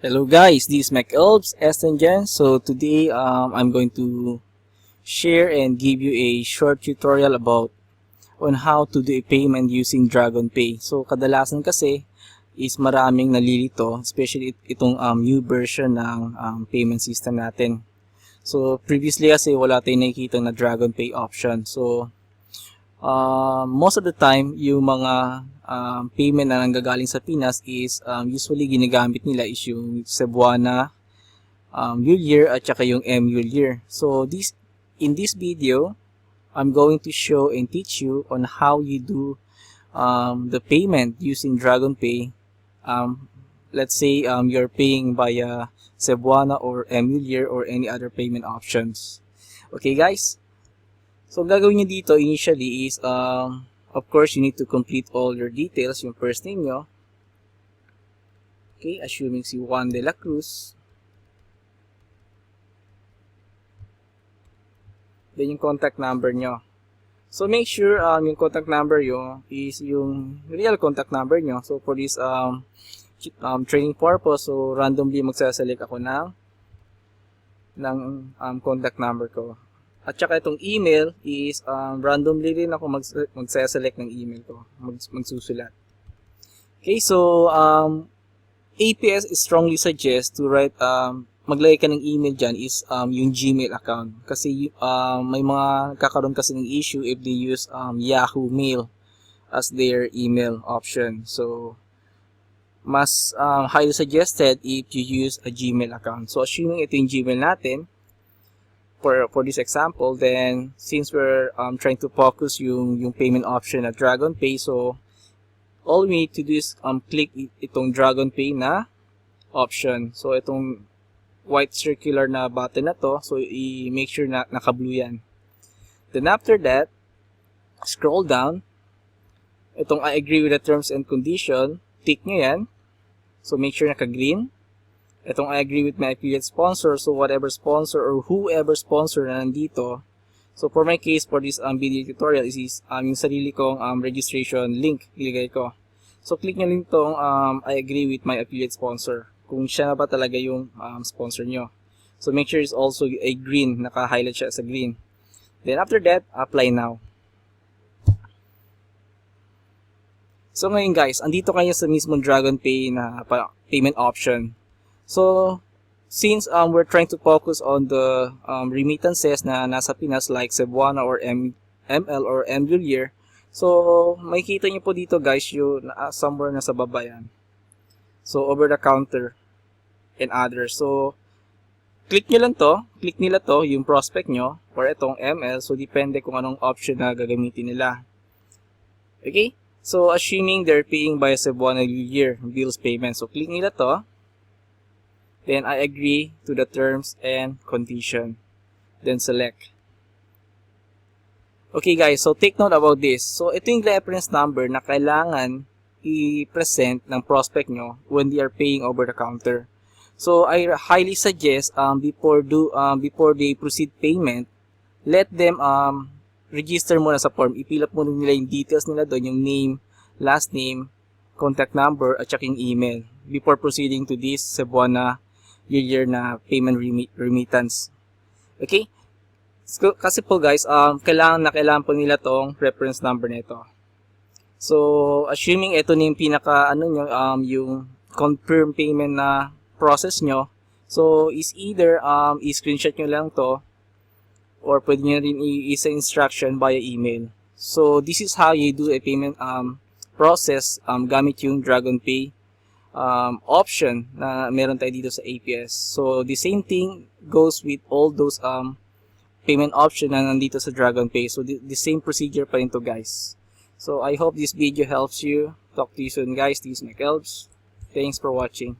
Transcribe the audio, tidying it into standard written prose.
Hello guys, this is Mac Elves, Estengen. So today I'm going to share and give you a short tutorial about on how to do a payment using DragonPay. So kadalasan kasi is maraming nalilito, especially itong new version ng payment system natin. So previously kasi wala tayong nakikita na DragonPay option. So most of the time, yung mga payment na nanggagaling sa Pinas is usually ginagamit nila is yung Cebuana Mule Year at saka yung Mule Year. So in this video, I'm going to show and teach you on how you do the payment using DragonPay. Let's say you're paying via Cebuana or Mule Year or any other payment options. Okay guys? So, gagawin nyo dito initially is, of course, you need to complete all your details, yung first name nyo. Okay, assuming si Juan de la Cruz. Then, yung contact number nyo. So, make sure yung contact number nyo is yung real contact number nyo. So, for this training purpose, so randomly magsaselect ako ng contact number ko. At saka itong email is randomly rin ako magsaselect ng email ko, magsusulat. Okay, so APS strongly suggests to write, maglagay ka ng email dyan is yung Gmail account. Kasi may mga kakaroon kasi ng issue if they use Yahoo Mail as their email option. So, mas highly suggested if you use a Gmail account. So, assuming ito yung Gmail natin, for this example, then since we're trying to focus yung payment option at DragonPay, so all we need to do is click itong DragonPay na option. So itong white circular na button na to, so i-make sure na naka-blue yan. Then after that, scroll down. Itong I agree with the terms and condition, tick nyo yan. So make sure naka-green. Itong I agree with my affiliate sponsor, so whatever sponsor or whoever sponsor na nandito. So for my case, for this video tutorial is yung sarili kong registration link ilagay ko. So click nyo lang itong I agree with my affiliate sponsor kung siya na ba talaga yung sponsor nyo. So make sure it's also a green, naka-highlight siya sa green. Then after that, apply now. So ngayon guys, andito kayo sa mismong DragonPay na payment option. So, since we're trying to focus on the remittances na nasa Pinas like Cebuana or ML or Mule Year, so makikita nyo po dito guys yung somewhere nasa baba yan. So, over the counter and others. So, click nyo lang to, click nila to, yung prospect nyo, or itong ML, so depende kung anong option na gagamitin nila. Okay? So, assuming they're paying by Cebuana Mule Year bills payment, so click nila to. Then I agree to the terms and condition. Then select. Okay guys, so take note about this. So ito yung reference number na kailangan i-present ng prospect nyo when they are paying over the counter. So I highly suggest before they proceed payment, let them register muna sa form. I-fill up muna nila yung details nila doon, yung name, last name, contact number, at saka yung email before proceeding to this Cebuana year na payment remittance. Okay? So, kasi po guys, kailangan po nila tong reference number nito. So, assuming ito na yung pinaka yung confirm payment na process nyo, so is either i-screenshot nyo lang to or pwede nyo rin i-isa instruction via email. So, this is how you do a payment process gamit yung DragonPay option na meron tayo dito sa APS. So, the same thing goes with all those payment option na nandito sa DragonPay. So, the same procedure pa rin to guys. So, I hope this video helps you. Talk to you soon guys. This is Mac Elves. Thanks for watching.